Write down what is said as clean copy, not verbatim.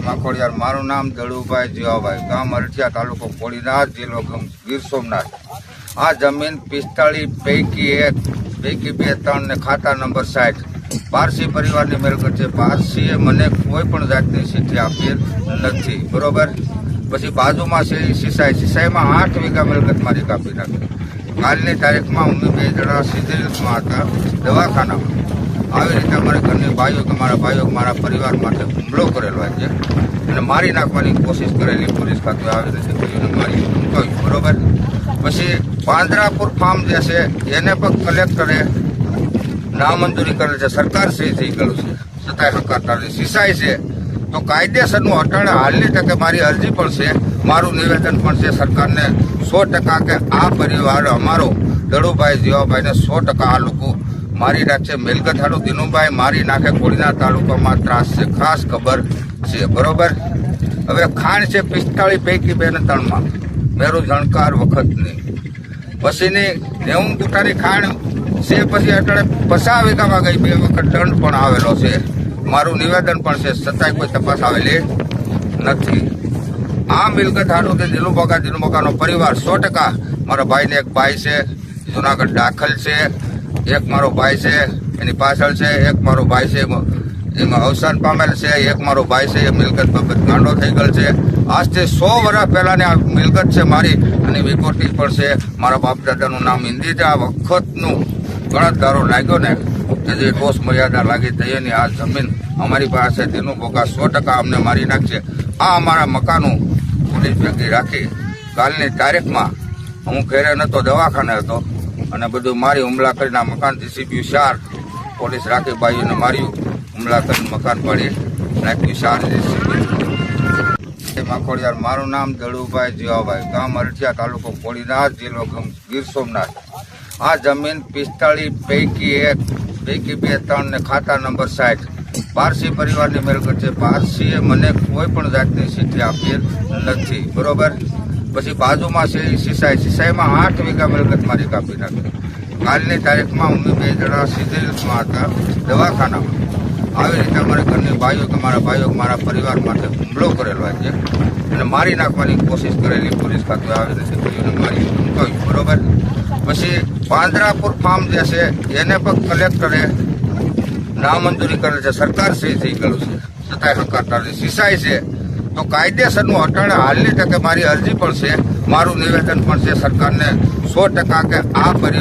માખોડિયાર, મારું નામ દળુભાઈ જીવાભાઈ, ગામ અરઠિયા, તાલુકો કોડીનાર, જિલ્લો ગીર સોમનાથ। આ જમીન 45 પૈકી 2, 3 ને ખાતા નંબર 60 પારસી પરિવારની મિલકત છે। પારસીએ મને કોઈ પણ જાતની ચિઠ્ઠી આપેલ નથી, બરોબર। પછી બાજુમાં છે સિસાઈમાં 8 વીઘા મિલકત મારી કાપી નાખી। કાલની તારીખમાં અમે 2 જણા સિવિલમાં હતા, દવાખાનામાં। આવી રીતે અમારા ઘરની ભાઈઓ કે મારા ભાઈઓ મારા પરિવાર માટે હુમલો કરેલો છે અને મારી નાખવાની કોશિશ કરેલી પોલીસ ખાતે આવી રીતે કરીને મારી મૂકાવી, બરોબર। પછી પાંજરાપુર ફાર્મ જે છે એને પણ કલેક્ટરે નામંજૂરી કરેલ છે, સરકાર સહી થઈ ગયેલું છે, છતાંય હકારતા નથી। સિસાઈ છે તો કાયદેસરનું અટાણે હાલની તકે મારી અરજી પણ છે, મારું નિવેદન પણ છે સરકારને 100% કે આ પરિવાર અમારો દળુભાઈ જીવાભાઈને 100% આ લોકો મારી નાખશે। મિલકત હાડું દિનુભાઈ મારી નાખે, કોડીનાર તાલુકામાં ત્રાસ છે, ખાસ ખબર છે, બરોબર। હવે ખાણ છે 45 પૈકી 2 ને 3 માં મેરું જણકાર વખતની, પછીની 90 ગુટાની ખાણ છે, પછી અટાણે 50 વીઘામાં ગઈ, 2 વખત દંડ પણ આવેલો છે, મારું નિવેદન પણ છે, છતાંય કોઈ તપાસ આવેલી નથી। આ મિલકત હાડું કે દિનુબકાનો પરિવાર 100% મારા ભાઈને એક ભાઈ છે જુનાગઢ દાખલ છે, એક મારો ભાઈ છે એની પાછળ છે, એક મારો ભાઈ છે એમાં અવસાન પામેલ છે, એક મારો ભાઈ છે એ મિલકત બાબત ગાંડો થઈ ગયેલ છે। આજથી 100 વર્ષ પહેલાની આ મિલકત છે મારી, અને વિકોટી પણ છે, મારા બાપ દાદાનું નામ હિન્દી છે। આ વખતનું ગણતદારો લાગ્યો ને જે ટોસ મર્યાદા લાગી થઈની આ જમીન અમારી પાસે તેનું બોકા 100% અમને મારી નાખશે। આ અમારા મકાનું પોલીસ ભેગી રાખી કાલની તારીખમાં હું ઘરે નહોતો, દવાખાને હતો, અને બધું મારી હુમલા કરીને આ મકાન જીસીબી 4 પોલીસ રાખી ભાઈઓને માર્યું, હુમલા કરીને મકાન પાડી નાખ્યું 4 જીસીબી। માખોડિયાર, મારું નામ દળુભાઈ જીવાભાઈ, ગામ અરઠિયા, તાલુકો કોડીનાર, જિલ્લો ગીર સોમનાથ। આ જમીન 45 પૈકી 2, 3 ને ખાતા નંબર 60 પારસી પરિવારની મિલકત છે। પારસીએ મને કોઈ પણ જાતની ચિઠ્ઠી આપેલ નથી, બરોબર। પછી બાજુમાં છે સિસાઈમાં 8 વીઘા મિલકત મારી કાપી નાખી। કાલની તારીખમાં અમે 2 જણા સિવિલમાં હતા, દવાખાનામાં। આવી રીતે અમારા ઘરની ભાઈઓ કે મારા ભાઈઓ મારા પરિવાર માટે હુમલો કરેલો છે અને મારી નાખવાની કોશિશ કરેલી પોલીસ ખાતે આવી રીતે કરીને મારી મૂકાવી, બરોબર। પછી પાંજરાપુર ફાર્મ જે છે એને પણ કલેક્ટરે નામંજૂરી કરેલ છે, સરકાર સહી થઈ ગયેલું છે, છતાંય હકારતા નથી। સિસાઈ છે તો કાયદેસરનું અટાણે હાલની તકે મારી અરજી પણ છે, મારું નિવેદન પણ છે સરકારને 100% કે આ પરિવાર